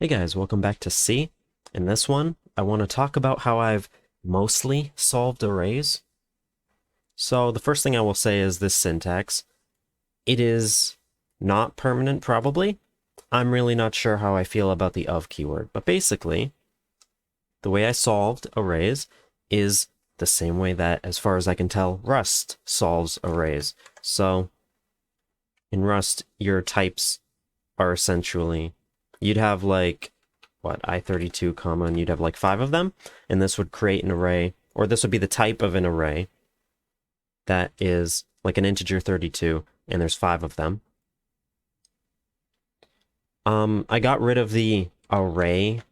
Hey guys, welcome back to C. In this one, I want to talk about how I've mostly solved arrays. So the first thing I will say is this syntax. It is not permanent, probably. I'm really not sure how I feel about the of keyword, but basically, the way I solved arrays is the same way that, as far as I can tell, Rust solves arrays. So in Rust, your types are essentially, you'd have like, what, I32 comma, and you'd have like 5 of them, and this would create an array, or this would be the type of an array that is like an integer 32, and there's 5 of them. I got rid of the array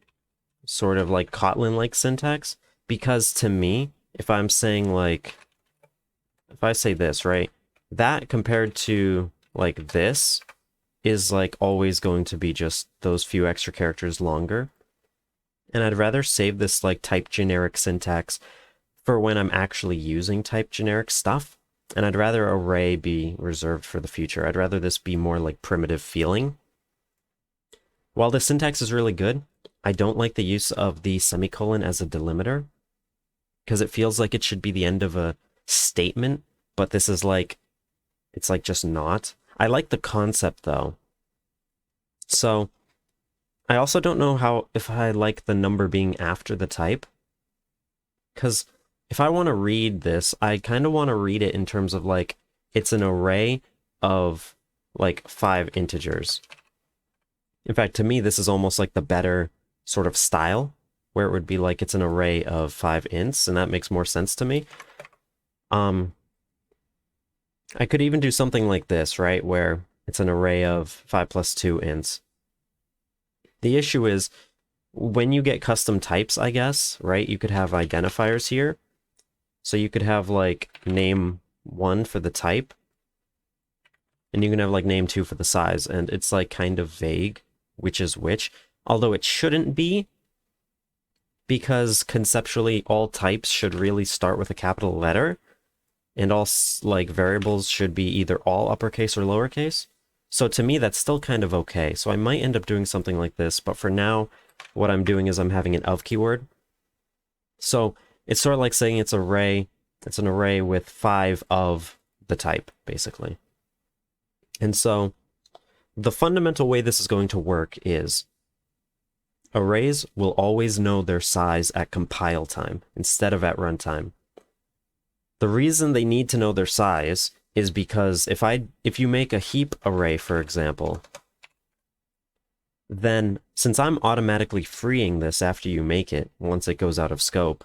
sort of like Kotlin-like syntax, because to me, if I'm saying like, if I say this, right, that compared to like this is like always going to be just those few extra characters longer. And I'd rather save this like type generic syntax for when I'm actually using type generic stuff. And I'd rather array be reserved for the future. I'd rather this be more like primitive feeling. While the syntax is really good, I don't like the use of the semicolon as a delimiter, because it feels like it should be the end of a statement, but this is like, it's like just not. I like the concept though. So I also don't know if I like the number being after the type, because if I want to read this, I kind of want to read it in terms of like, it's an array of like 5 integers. In fact, to me, this is almost like the better sort of style, where it would be like it's an array of 5 ints, and that makes more sense to me. I could even do something like this, right, where it's an array of 5 plus 2 ints. The issue is, when you get custom types, I guess, right, you could have identifiers here. So you could have like name1 for the type, and you can have like name2 for the size, and it's like kind of vague which is which, although it shouldn't be, because conceptually all types should really start with a capital letter, and all like variables should be either all uppercase or lowercase. So to me, that's still kind of okay. So I might end up doing something like this, but for now, what I'm doing is I'm having an of keyword. So it's sort of like saying it's an array with 5 of the type, basically. And so the fundamental way this is going to work is arrays will always know their size at compile time instead of at runtime. The reason they need to know their size is because if you make a heap array, for example, then since I'm automatically freeing this after you make it, once it goes out of scope,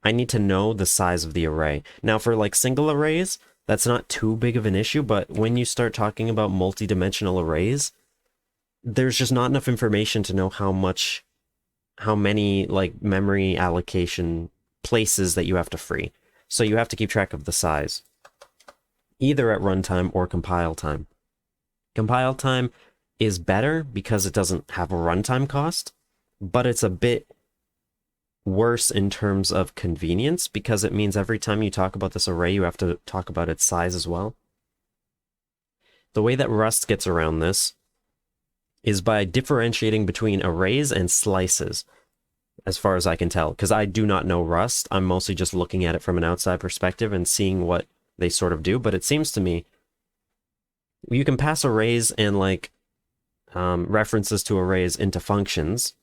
I need to know the size of the array. Now for like single arrays, that's not too big of an issue, but when you start talking about multi-dimensional arrays, there's just not enough information to know how many like memory allocation places that you have to free. So you have to keep track of the size, either at runtime or compile time. Compile time is better because it doesn't have a runtime cost, but it's a bit worse in terms of convenience, because it means every time you talk about this array, you have to talk about its size as well. The way that Rust gets around this is by differentiating between arrays and slices, as far as I can tell, because I do not know Rust. I'm mostly just looking at it from an outside perspective and seeing what they sort of do, but it seems to me you can pass arrays and like references to arrays into functions,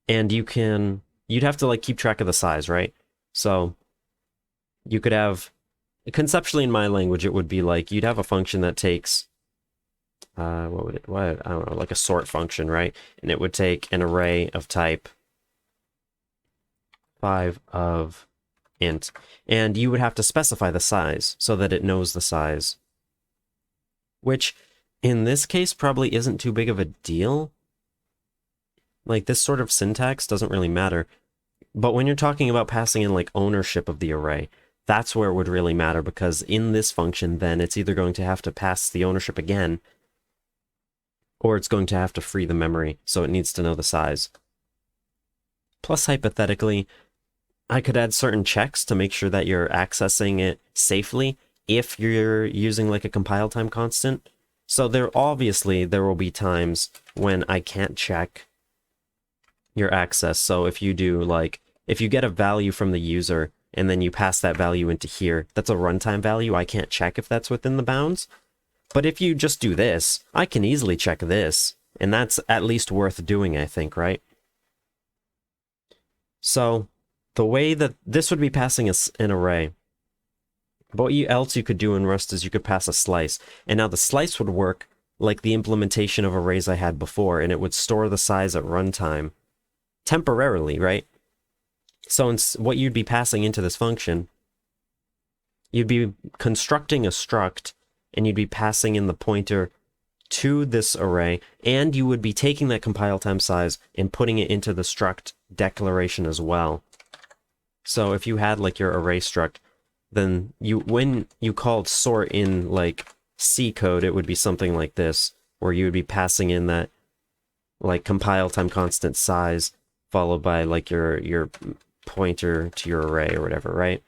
and you'd have to like keep track of the size, right? So you could have, conceptually in my language, it would be like you'd have a function that takes, I don't know, like a sort function, right? And it would take an array of type 5 of int, and you would have to specify the size so that it knows the size, which in this case probably isn't too big of a deal. Like, this sort of syntax doesn't really matter. But when you're talking about passing in like ownership of the array, that's where it would really matter, because in this function, then it's either going to have to pass the ownership again, or it's going to have to free the memory, so it needs to know the size. Plus, hypothetically, I could add certain checks to make sure that you're accessing it safely if you're using like a compile time constant. So there will be times when I can't check your access. So if you do like, if you get a value from the user and then you pass that value into here, that's a runtime value. I can't check if that's within the bounds. But if you just do this, I can easily check this. And that's at least worth doing, I think, right? So the way that this would be passing an array, but what else you could do in Rust is you could pass a slice. And now the slice would work like the implementation of arrays I had before, and it would store the size at runtime temporarily, right? So what you'd be passing into this function, you'd be constructing a struct, and you'd be passing in the pointer to this array, and you would be taking that compile time size and putting it into the struct declaration as well. So if you had like your array struct, then when you called sort in like C code, it would be something like this, where you would be passing in that like compile time constant size followed by like your pointer to your array or whatever, right?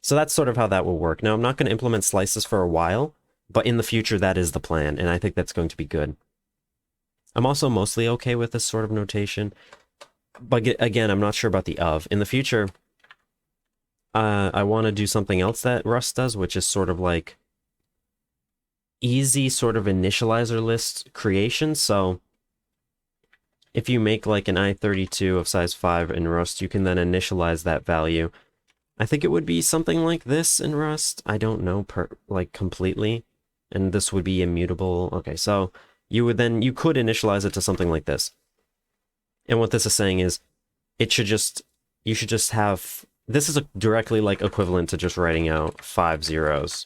So that's sort of how that will work. Now, I'm not going to implement slices for a while, but in the future, that is the plan, and I think that's going to be good. I'm also mostly okay with this sort of notation, but again, I'm not sure about the of. In the future, I want to do something else that Rust does, which is sort of like easy sort of initializer list creation. So if you make like an i32 of size 5 in Rust, you can then initialize that value. I think it would be something like this in Rust. I don't know like completely. And this would be immutable. Okay, so you could initialize it to something like this. And what this is saying is you should just have, this is directly like equivalent to just writing out 5 zeros.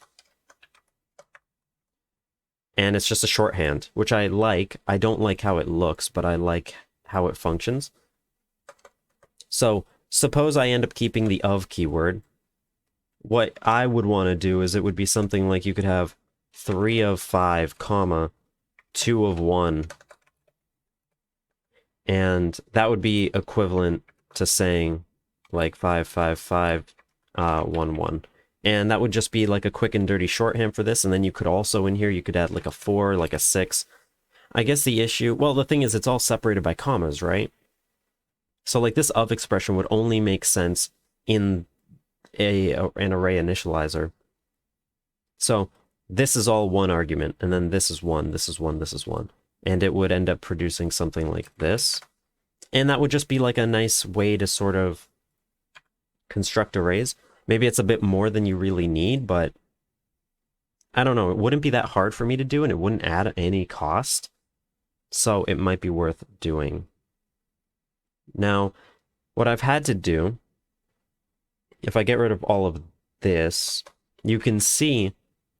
And it's just a shorthand, which I like. I don't like how it looks, but I like how it functions. So suppose I end up keeping the of keyword. What I would want to do is it would be something like you could have 3 of 5, comma, 2 of 1. And that would be equivalent to saying like 5, 5, 5, 1, 1. And that would just be like a quick and dirty shorthand for this. And then you could also in here, you could add like a 4, like a 6. I guess the issue, well, the thing is it's all separated by commas, right? So like this of expression would only make sense in an array initializer. So this is all one argument, and then this is 1, this is 1, this is 1. And it would end up producing something like this. And that would just be like a nice way to sort of construct arrays. Maybe it's a bit more than you really need, but I don't know. It wouldn't be that hard for me to do, and it wouldn't add any cost. So it might be worth doing. Now, what I've had to do, if I get rid of all of this, you can see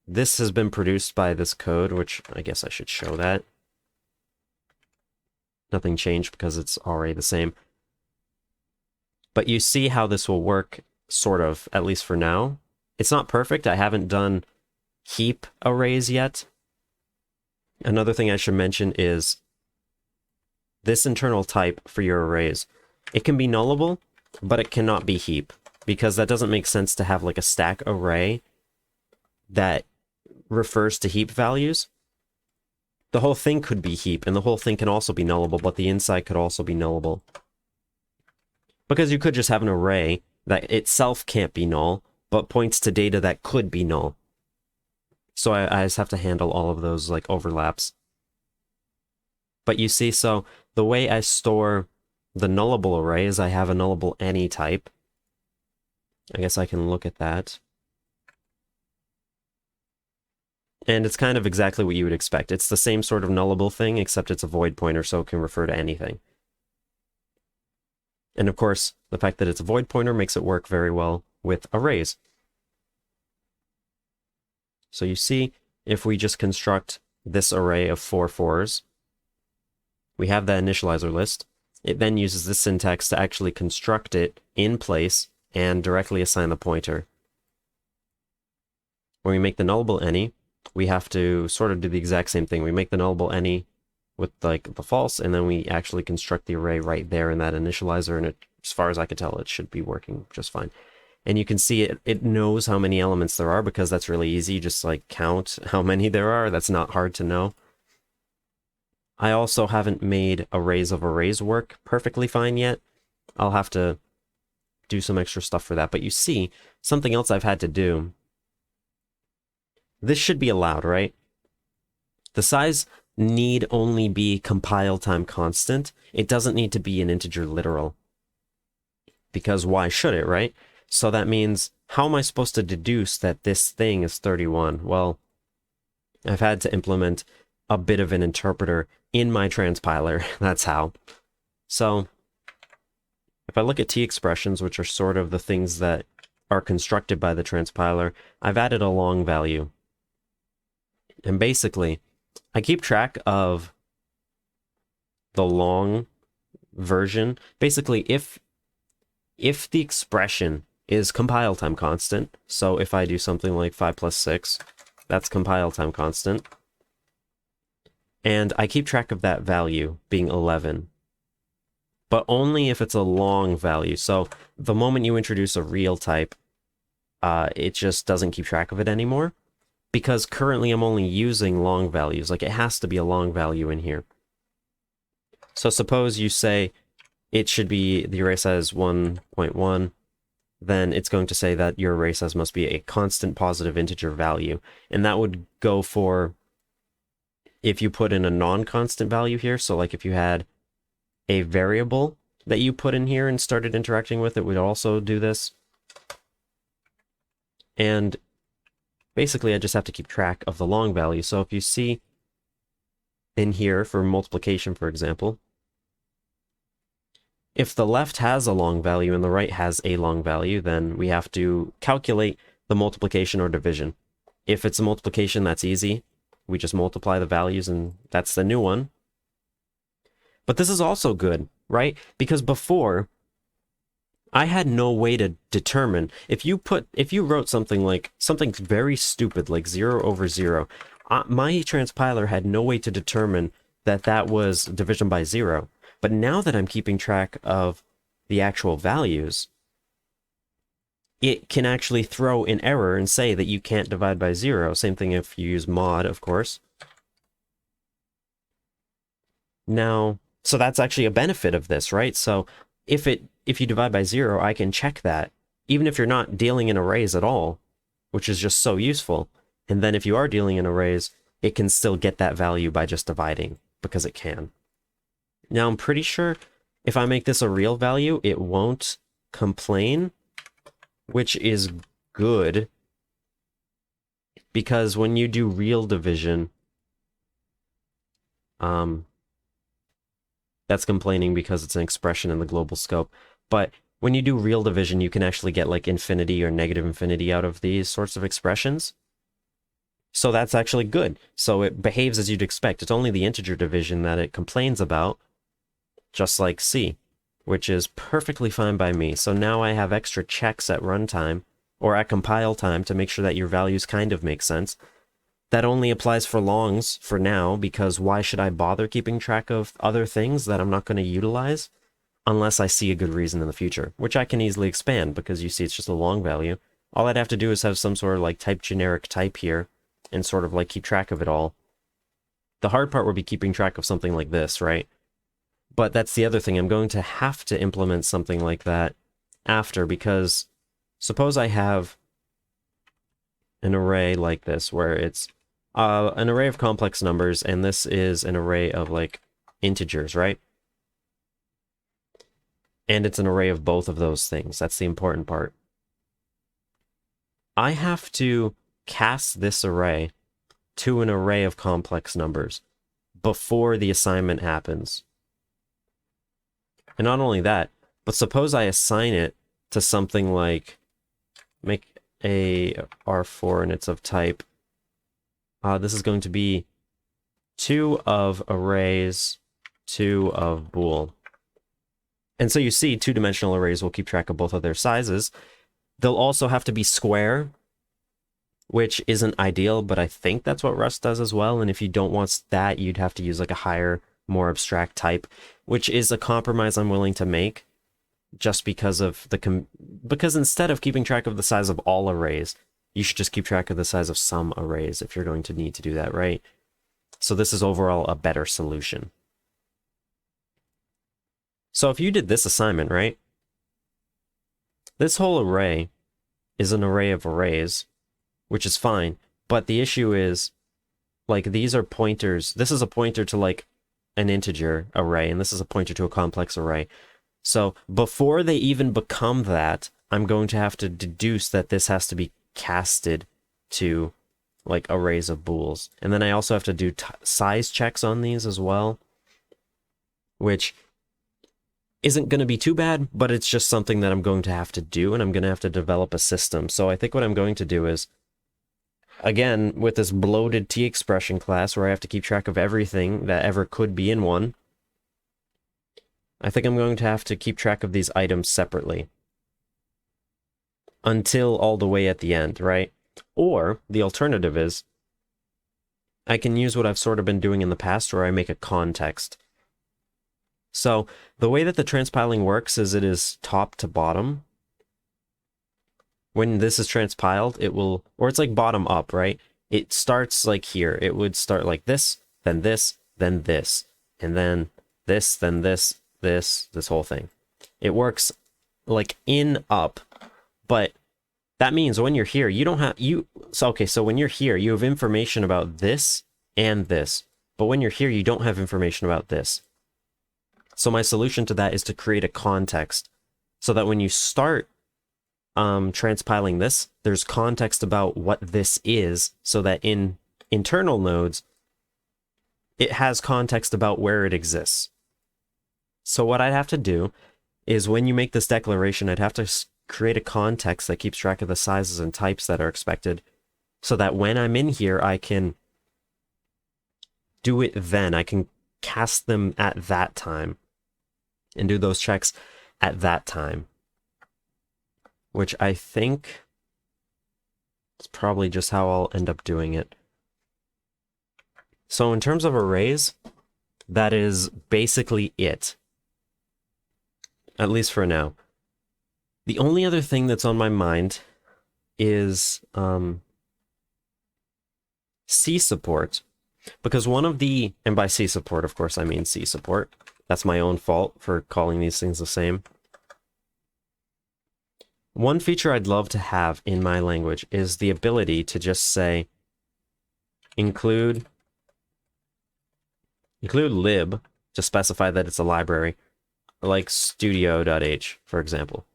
this has been produced by this code, which I guess I should show that. Nothing changed because it's already the same. But you see how this will work, sort of, at least for now. It's not perfect. I haven't done heap arrays yet. Another thing I should mention is this internal type for your arrays. It can be nullable, but it cannot be heap, because that doesn't make sense to have like a stack array that refers to heap values. The whole thing could be heap, and the whole thing can also be nullable, but the inside could also be nullable. Because you could just have an array that itself can't be null, but points to data that could be null. So I just have to handle all of those like overlaps. But you see, so the way I store the nullable array is I have a nullable any type. I guess I can look at that. And it's kind of exactly what you would expect. It's the same sort of nullable thing, except it's a void pointer, so it can refer to anything. And of course, the fact that it's a void pointer makes it work very well with arrays. So you see, if we just construct this array of 4 4s, we have that initializer list. It then uses this syntax to actually construct it in place and directly assign the pointer. When we make the nullable any, we have to sort of do the exact same thing. We make the nullable any with like the false, and then we actually construct the array right there in that initializer, and as far as I can tell, it should be working just fine. And you can see it knows how many elements there are, because that's really easy. Just like count how many there are. That's not hard to know. I also haven't made arrays of arrays work perfectly fine yet. I'll have to do some extra stuff for that. But you see, something else I've had to do. This should be allowed, right? The size need only be compile time constant. It doesn't need to be an integer literal. Because why should it, right? So that means, how am I supposed to deduce that this thing is 31? Well, I've had to implement a bit of an interpreter in my transpiler. That's how. So if I look at t expressions, which are sort of the things that are constructed by the transpiler, I've added a long value. And basically, I keep track of the long version. Basically, if the expression is compile time constant, so if I do something like 5 plus 6, that's compile time constant. And I keep track of that value being 11. But only if it's a long value. So the moment you introduce a real type, it just doesn't keep track of it anymore. Because currently I'm only using long values. Like, it has to be a long value in here. So suppose you say it should be the array size 1.1, then it's going to say that your array size must be a constant positive integer value. And that would go for if you put in a non-constant value here. So like if you had a variable that you put in here and started interacting with it, would also do this. And basically, I just have to keep track of the long value. So if you see in here for multiplication, for example, if the left has a long value and the right has a long value, then we have to calculate the multiplication or division. If it's a multiplication, that's easy. We just multiply the values and that's the new one. But this is also good, right? Because before, I had no way to determine. If you wrote something like, something very stupid, like 0 over 0, my transpiler had no way to determine that that was division by 0. But now that I'm keeping track of the actual values, it can actually throw an error and say that you can't divide by 0. Same thing if you use mod, of course. Now, so that's actually a benefit of this, right? So if you divide by 0, I can check that, even if you're not dealing in arrays at all, which is just so useful. And then if you are dealing in arrays, it can still get that value by just dividing, because it can. Now, I'm pretty sure if I make this a real value, it won't complain, which is good, because when you do real division, that's complaining because it's an expression in the global scope. But when you do real division, you can actually get like infinity or negative infinity out of these sorts of expressions. So that's actually good. So it behaves as you'd expect. It's only the integer division that it complains about, just like C, which is perfectly fine by me. So now I have extra checks at runtime or at compile time to make sure that your values kind of make sense. That only applies for longs for now, because why should I bother keeping track of other things that I'm not going to utilize unless I see a good reason in the future, which I can easily expand because you see it's just a long value. All I'd have to do is have some sort of like type generic type here and sort of like keep track of it all. The hard part would be keeping track of something like this, right? But that's the other thing. I'm going to have to implement something like that after, because suppose I have an array like this where it's an array of complex numbers, and this is an array of like integers, right? And it's an array of both of those things. That's the important part. I have to cast this array to an array of complex numbers before the assignment happens. And not only that, but suppose I assign it to something like, make a R4 and it's of type, this is going to be 2 of arrays, 2 of bool. And so you see, two-dimensional arrays will keep track of both of their sizes. They'll also have to be square, which isn't ideal, but I think that's what Rust does as well. And if you don't want that, you'd have to use like a higher, more abstract type, which is a compromise I'm willing to make, just because of because instead of keeping track of the size of all arrays, you should just keep track of the size of some arrays if you're going to need to do that, right? So this is overall a better solution. So if you did this assignment, right? This whole array is an array of arrays, which is fine. But the issue is, like, these are pointers. This is a pointer to, like, an integer array, and this is a pointer to a complex array. So before they even become that, I'm going to have to deduce that this has to be casted to, like, arrays of bools. And then I also have to do size checks on these as well, which isn't going to be too bad, but it's just something that I'm going to have to do, and I'm going to have to develop a system. So I think what I'm going to do is, again, with this bloated T expression class where I have to keep track of everything that ever could be in one, I think I'm going to have to keep track of these items separately until all the way at the end, right? Or the alternative is I can use what I've sort of been doing in the past where I make a context. So the way that the transpiling works is it is top to bottom. When this is transpiled, it will, or it's like bottom up, right? It starts like here. It would start like this, then this, then this, and then this, then this whole thing. It works like in up, but that means when you're here, you don't have, so when you're here, you have information about this and this, but when you're here, you don't have information about this. So my solution to that is to create a context so that when you start transpiling this, there's context about what this is, so that in internal nodes, it has context about where it exists. So what I'd have to do is when you make this declaration, I'd have to create a context that keeps track of the sizes and types that are expected, so that when I'm in here, I can do it then. I can cast them at that time and do those checks at that time, which I think is probably just how I'll end up doing it. So in terms of arrays, that is basically it, at least for now. The only other thing that's on my mind is C support, because one of the, and by C support, of course, I mean C support. That's my own fault for calling these things the same. One feature I'd love to have in my language is the ability to just say include lib to specify that it's a library, like studio.h, for example.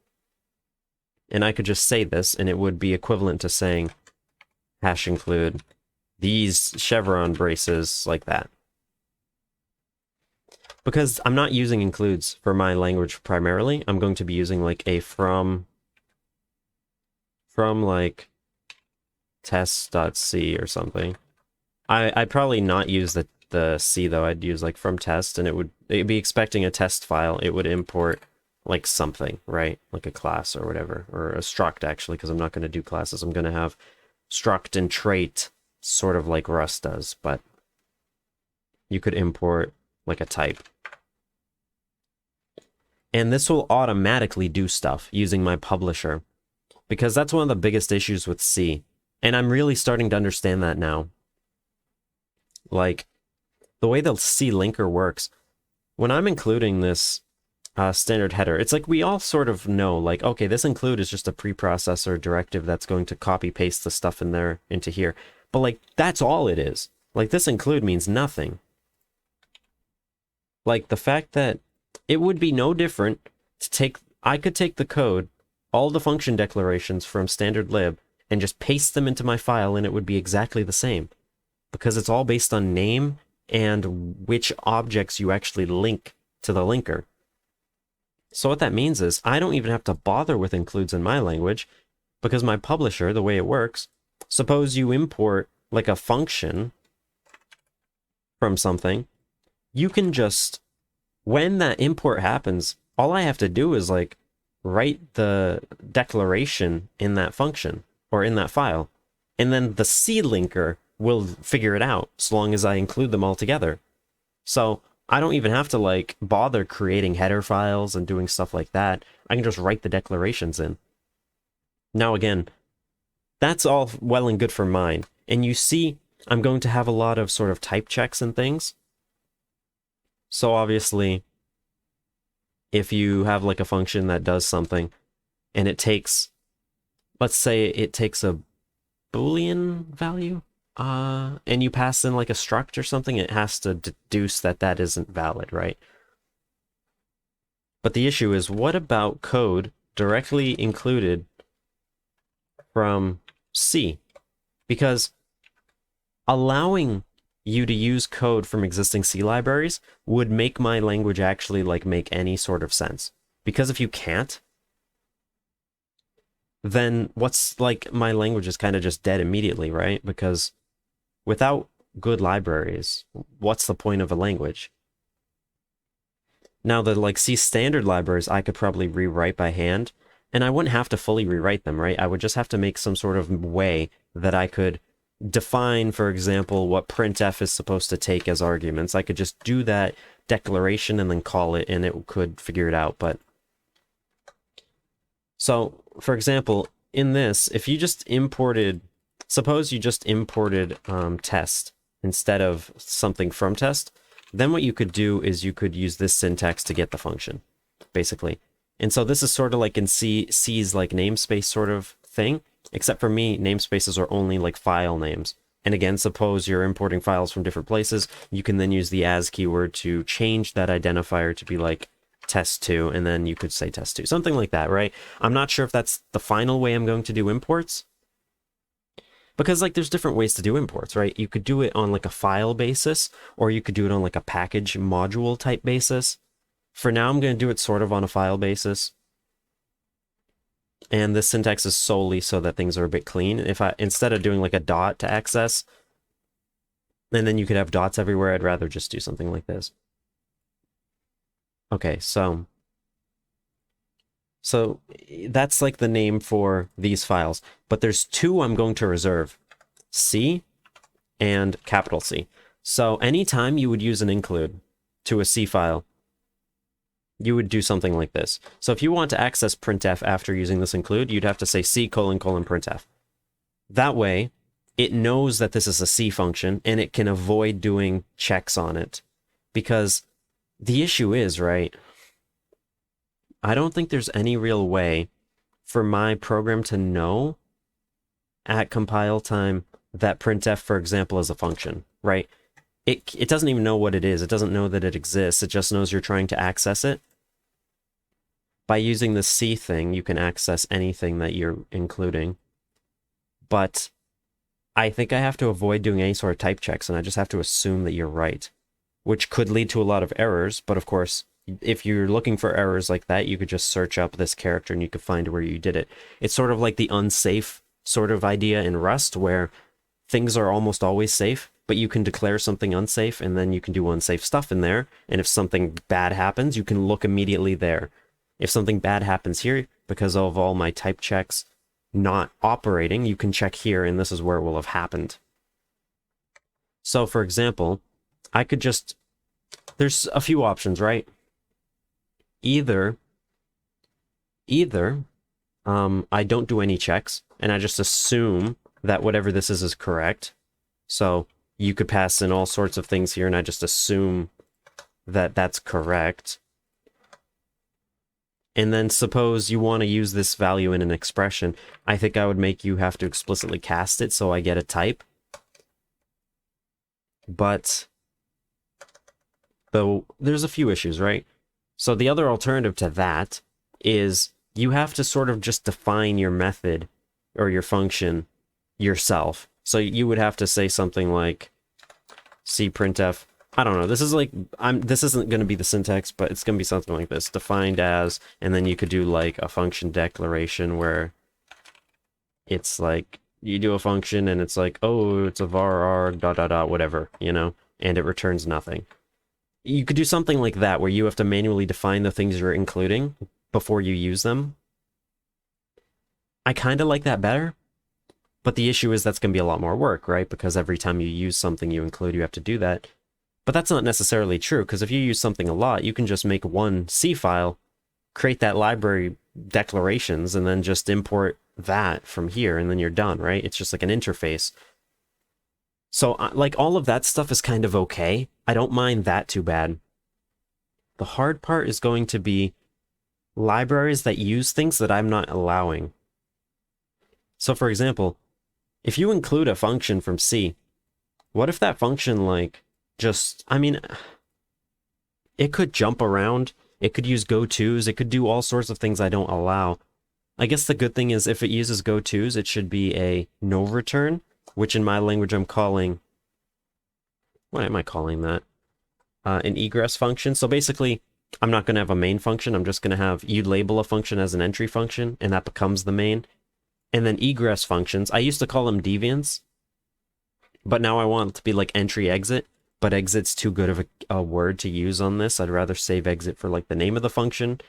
And I could just say this, and it would be equivalent to saying hash include these chevron braces, like that. Because I'm not using includes for my language primarily, I'm going to be using like a from like test.c or something. I'd probably not use the C though. I'd use like from test, and it'd be expecting a test file. It would import like something, right? Like a class or whatever, or a struct actually, because I'm not going to do classes. I'm going to have struct and trait, sort of like Rust does, but you could import like a type. And this will automatically do stuff using my publisher, because that's one of the biggest issues with C. And I'm really starting to understand that now. Like, the way the C linker works, when I'm including this standard header, it's like we all sort of know, like, okay, this include is just a preprocessor directive that's going to copy paste the stuff in there into here. But like, that's all it is. Like, this include means nothing. Like, the fact that it would be no different to take, I could take the code, all the function declarations from standard lib, and just paste them into my file, and it would be exactly the same. Because it's all based on name and which objects you actually link to the linker. So what that means is I don't even have to bother with includes in my language, because my publisher, the way it works, suppose you import like a function from something, you can just, when that import happens, all I have to do is like write the declaration in that function or in that file, and then the C linker will figure it out so long as I include them all together. So I don't even have to like bother creating header files and doing stuff like that. I can just write the declarations in. Now again, that's all well and good for mine. And you see, I'm going to have a lot of sort of type checks and things. So obviously, if you have like a function that does something and it takes, let's say it takes a Boolean value, and you pass in like a struct or something, it has to deduce that that isn't valid, right? But the issue is, what about code directly included from C? Because allowing you to use code from existing C libraries would make my language actually like make any sort of sense. Because if you can't, then what's like my language is kind of just dead immediately, right? Because without good libraries, what's the point of a language? Now the like C standard libraries I could probably rewrite by hand, and I wouldn't have to fully rewrite them, right? I would just have to make some sort of way that I could define, for example, what printf is supposed to take as arguments. I could just do that declaration and then call it, and it could figure it out. But so, for example, in this, if you just imported, suppose you just imported test instead of something from test, then what you could do is you could use this syntax to get the function, basically. And so this is sort of like in C's like namespace sort of thing, except for me, namespaces are only like file names. And again, suppose you're importing files from different places, you can then use the as keyword to change that identifier to be like test2, and then you could say test2, something like that, right? I'm not sure if that's the final way I'm going to do imports, because like there's different ways to do imports, right? You could do it on like a file basis, or you could do it on like a package module type basis. For now, I'm going to do it sort of on a file basis. And this syntax is solely so that things are a bit clean. If I, instead of doing like a dot to access, and then you could have dots everywhere, I'd rather just do something like this. Okay, so that's like the name for these files, but there's two I'm going to reserve, C and capital C. So anytime you would use an include to a C file, you would do something like this. So if you want to access printf after using this include, you'd have to say C::: printf. That way, it knows that this is a C function, and it can avoid doing checks on it. Because the issue is, right, I don't think there's any real way for my program to know at compile time that printf, for example, is a function, right? It doesn't even know what it is. It doesn't know that it exists. It just knows you're trying to access it. By using the C thing, you can access anything that you're including. But I think I have to avoid doing any sort of type checks, and I just have to assume that you're right, which could lead to a lot of errors. But of course, if you're looking for errors like that, you could just search up this character and you could find where you did it. It's sort of like the unsafe sort of idea in Rust, where things are almost always safe, but you can declare something unsafe, and then you can do unsafe stuff in there. And if something bad happens, you can look immediately there. If something bad happens here, because of all my type checks not operating, you can check here, and this is where it will have happened. So for example, I could just, there's a few options, right? Either I don't do any checks, and I just assume that whatever this is correct. So you could pass in all sorts of things here, and I just assume that that's correct. And then suppose you want to use this value in an expression. I think I would make you have to explicitly cast it so I get a type. But though there's a few issues, right? So the other alternative to that is you have to sort of just define your method or your function yourself. So you would have to say something like cprintf. I don't know. This is like, this isn't going to be the syntax, but it's going to be something like this. Defined as, and then you could do like a function declaration where it's like, you do a function and it's like, oh, it's a var dot dot dot, whatever, you know, and it returns nothing. You could do something like that where you have to manually define the things you're including before you use them. I kind of like that better, but the issue is that's going to be a lot more work, right? Because every time you use something you include, you have to do that. But that's not necessarily true, because if you use something a lot, you can just make one C file, create that library declarations, and then just import that from here, and then you're done, right? It's just like an interface. So like all of that stuff is kind of okay. I don't mind that too bad. The hard part is going to be libraries that use things that I'm not allowing. So for example, if you include a function from C, what if that function like just, I mean, it could jump around, it could use go-tos, it could do all sorts of things I don't allow. I guess the good thing is if it uses go-tos, it should be a no return, which in my language I'm calling, what am I calling that? An egress function. So basically, I'm not going to have a main function. I'm just going to have you label a function as an entry function, and that becomes the main. And then egress functions, I used to call them deviants, but now I want it to be like entry exit, but exit's too good of a word to use on this. I'd rather save exit for like the name of the function.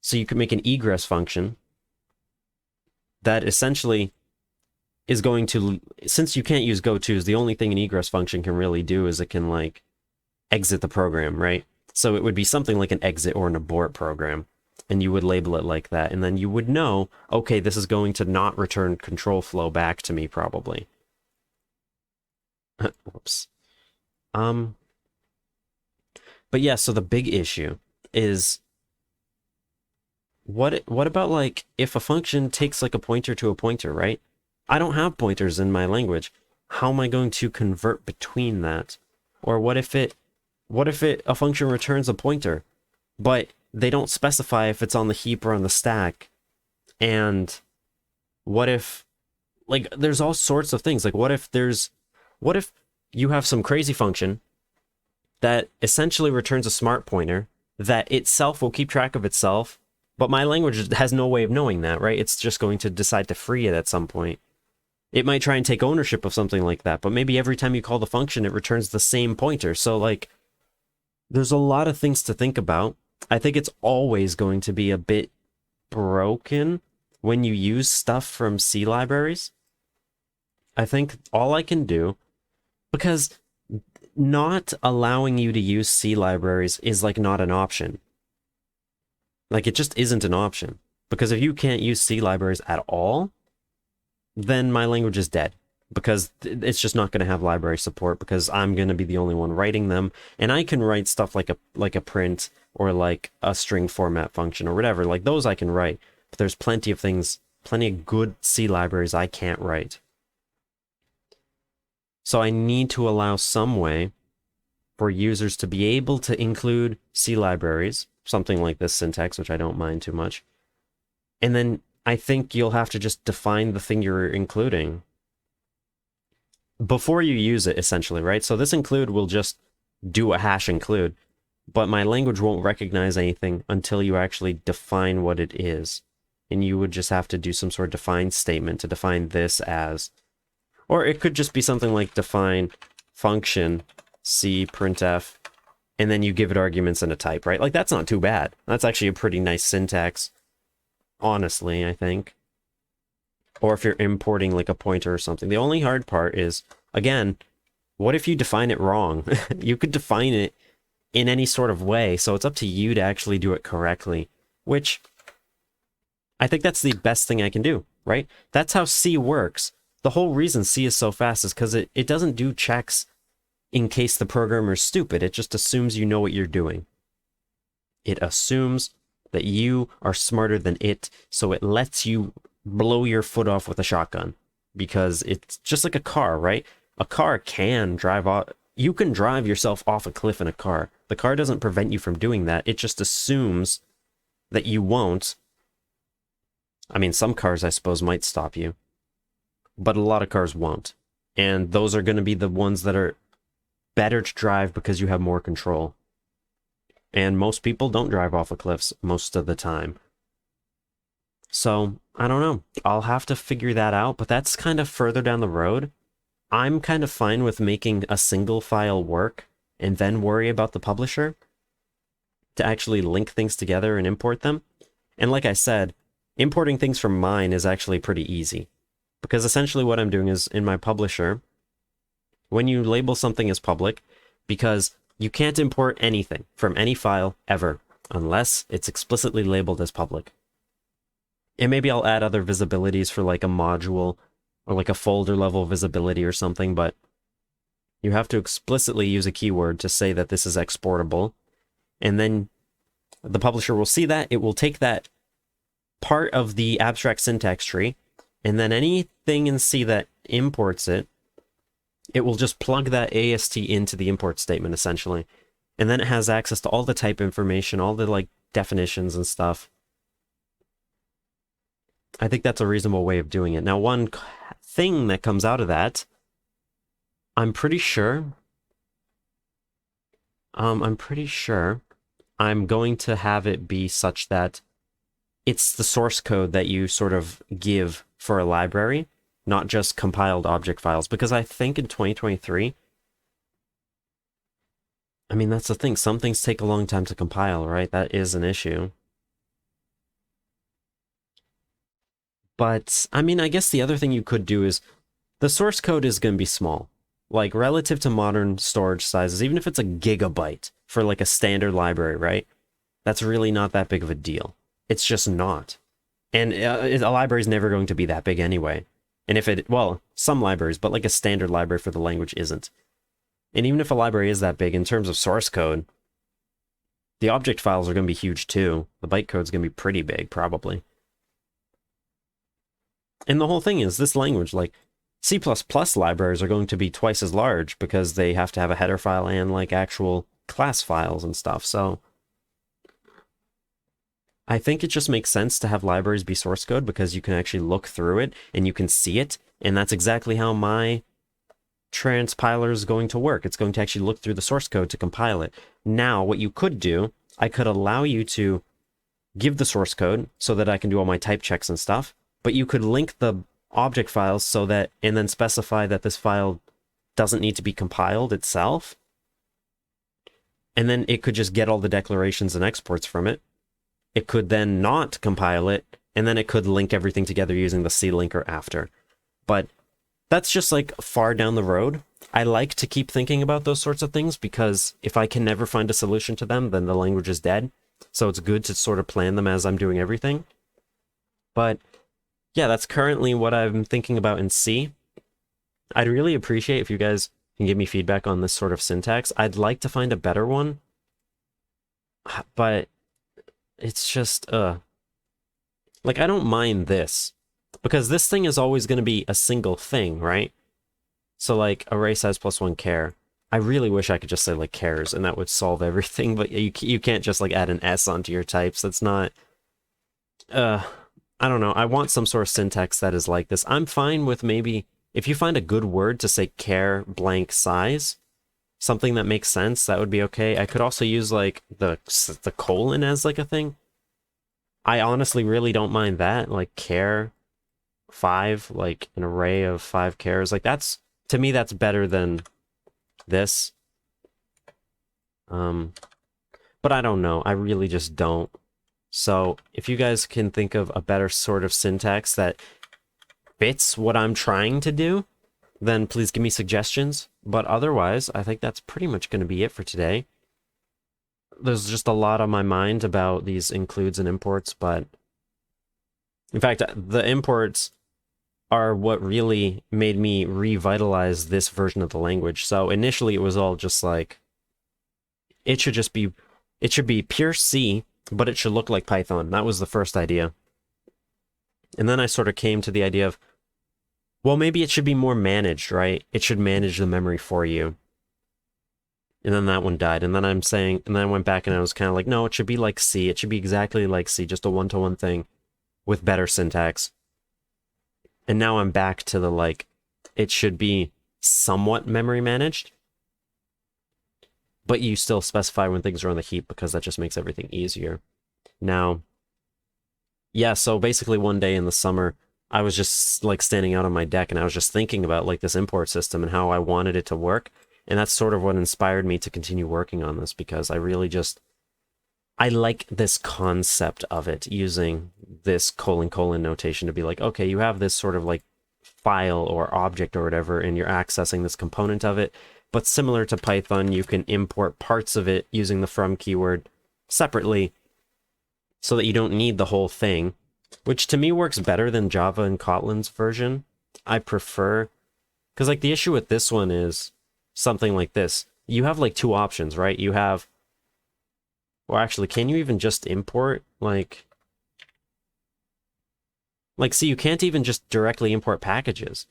So you could make an egress function that essentially is going to, since you can't use go-tos, the only thing an egress function can really do is it can like exit the program, right? So it would be something like an exit or an abort program, and you would label it like that, and then you would know, okay, this is going to not return control flow back to me probably. Whoops. But yeah, so the big issue is what about like if a function takes like a pointer to a pointer, right? I don't have pointers in my language. How am I going to convert between that? Or what if a function returns a pointer, but they don't specify if it's on the heap or on the stack? And what if, like, there's all sorts of things. Like, what if you have some crazy function that essentially returns a smart pointer that itself will keep track of itself, but my language has no way of knowing that, right? It's just going to decide to free it at some point. It might try and take ownership of something like that, but maybe every time you call the function, it returns the same pointer. So, like, there's a lot of things to think about. I think it's always going to be a bit broken when you use stuff from C libraries. I think all I can do, because not allowing you to use C libraries is like not an option. Like, it just isn't an option. Because if you can't use C libraries at all, then my language is dead, because it's just not going to have library support, because I'm going to be the only one writing them, and I can write stuff like a print or like a string format function or whatever. Like, those I can write, but there's plenty of good C libraries I can't write. So I need to allow some way for users to be able to include C libraries, something like this syntax, which I don't mind too much. And then I think you'll have to just define the thing you're including before you use it, essentially, right? So this include will just do a hash include, but my language won't recognize anything until you actually define what it is. And you would just have to do some sort of define statement to define this as, or it could just be something like define function C printf, and then you give it arguments and a type, right? Like, that's not too bad. That's actually a pretty nice syntax, honestly, I think. Or if you're importing like a pointer or something. The only hard part is, again, what if you define it wrong? You could define it in any sort of way, so it's up to you to actually do it correctly, which I think that's the best thing I can do, right? That's how C works. The whole reason C is so fast is because it doesn't do checks in case the programmer's stupid. It just assumes you know what you're doing. It assumes that you are smarter than it, so it lets you blow your foot off with a shotgun, because it's just like a car, right? A car can drive off. You can drive yourself off a cliff in a car. The car doesn't prevent you from doing that. It just assumes that you won't. I mean, some cars, I suppose, might stop you, but a lot of cars won't. And those are going to be the ones that are better to drive because you have more control. And most people don't drive off of cliffs most of the time. So, I don't know. I'll have to figure that out, but that's kind of further down the road. I'm kind of fine with making a single file work and then worry about the publisher to actually link things together and import them. And like I said, importing things from mine is actually pretty easy, because essentially what I'm doing is in my publisher, when you label something as public, because you can't import anything from any file ever unless it's explicitly labeled as public. And maybe I'll add other visibilities for like a module or like a folder level visibility or something, but You have to explicitly use a keyword to say that this is exportable. And then the publisher will see that. It will take that part of the abstract syntax tree, and then anything in C that imports it, it will just plug that AST into the import statement, essentially. And then it has access to all the type information, all the like definitions and stuff. I think that's a reasonable way of doing it. Now, one thing that comes out of that, I'm pretty sure I'm going to have it be such that it's the source code that you sort of give for a library, not just compiled object files. Because I think in 2023, I mean, that's the thing. Some things take a long time to compile, right? That is an issue. But, I mean, I guess the other thing you could do is the source code is going to be small. Like, relative to modern storage sizes, even if it's a gigabyte for like a standard library, right? That's really not that big of a deal. It's just not. And a library is never going to be that big anyway. And if it, well, some libraries, but like a standard library for the language isn't. And even if a library is that big, in terms of source code, the object files are going to be huge too. The byte code's going to be pretty big, probably. And the whole thing is, this language, like, C++ libraries are going to be twice as large because they have to have a header file and, like, actual class files and stuff, so I think it just makes sense to have libraries be source code because you can actually look through it and you can see it, and that's exactly how my transpiler is going to work. It's going to actually look through the source code to compile it. Now, what you could do, I could allow you to give the source code so that I can do all my type checks and stuff, but you could link the object files so that, and then specify that this file doesn't need to be compiled itself. And then it could just get all the declarations and exports from it. It could then not compile it, and then it could link everything together using the C linker after. But that's just like far down the road. I like to keep thinking about those sorts of things because if I can never find a solution to them, then the language is dead. So it's good to sort of plan them as I'm doing everything. But yeah, that's currently what I'm thinking about in C. I'd really appreciate if you guys can give me feedback on this sort of syntax. I'd like to find a better one, but it's just, like, I don't mind this, because this thing is always going to be a single thing, right? So, like, array size plus one char. I really wish I could just say, like, chars, and that would solve everything, but you can't just, like, add an S onto your types. That's not, I don't know. I want some sort of syntax that is like this. I'm fine with maybe, if you find a good word to say char blank size, something that makes sense, that would be okay. I could also use, like, the colon as, like, a thing. I honestly really don't mind that, like, char 5, like, an array of 5 chars. Like, that's, to me, that's better than this. But I don't know. I really just don't. So, if you guys can think of a better sort of syntax that fits what I'm trying to do, then please give me suggestions. But otherwise, I think that's pretty much going to be it for today. There's just a lot on my mind about these includes and imports, but in fact, the imports are what really made me revitalize this version of the language. So initially it was all just like, it should be pure C, but it should look like Python. That was the first idea. And then I sort of came to the idea of, well, maybe it should be more managed, right? It should manage the memory for you. And then that one died. And then and then I went back and I was kind of like, no, it should be like C. It should be exactly like C, just a one-to-one thing with better syntax. And now I'm back to the, like, it should be somewhat memory managed, but you still specify when things are on the heap because that just makes everything easier. Now, yeah, so basically one day in the summer, I was just, like, standing out on my deck and I was just thinking about, like, this import system and how I wanted it to work. And that's sort of what inspired me to continue working on this, because I really just, I like this concept of it, using this colon notation to be like, okay, you have this sort of like file or object or whatever, and you're accessing this component of it. But similar to Python, you can import parts of it using the from keyword separately so that you don't need the whole thing, which to me works better than Java and Kotlin's version. I prefer, because like the issue with this one is, something like this, you have like two options, right? You have, well, actually, can you even just import like, see, you can't even just directly import packages.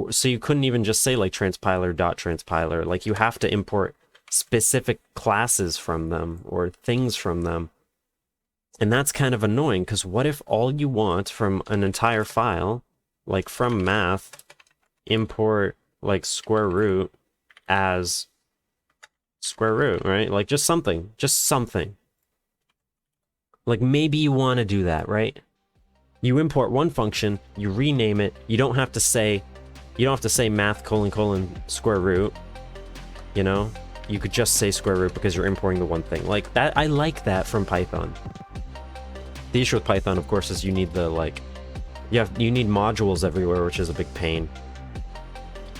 So you couldn't even just say like transpiler.transpiler. Like you have to import specific classes from them or things from them. And that's kind of annoying, because what if all you want from an entire file, like from math, import like square root as square root, right? Like just something. Like maybe you want to do that, right? You import one function, you rename it, you don't have to say math : square root, you know? You could just say square root because you're importing the one thing. Like that, I like that from Python. The issue with Python, of course, is you need the like, you need modules everywhere, which is a big pain.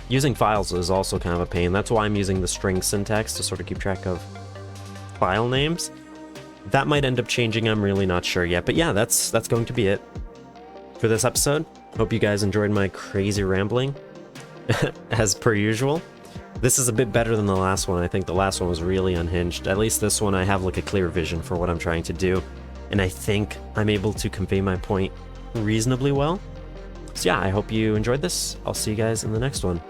Using files is also kind of a pain. That's why I'm using the string syntax to sort of keep track of file names. That might end up changing, I'm really not sure yet. But yeah, that's going to be it for this episode. Hope you guys enjoyed my crazy rambling, as per usual. This is a bit better than the last one. I think the last one was really unhinged. At least this one I have like a clear vision for what I'm trying to do. And I think I'm able to convey my point reasonably well. So yeah, I hope you enjoyed this. I'll see you guys in the next one.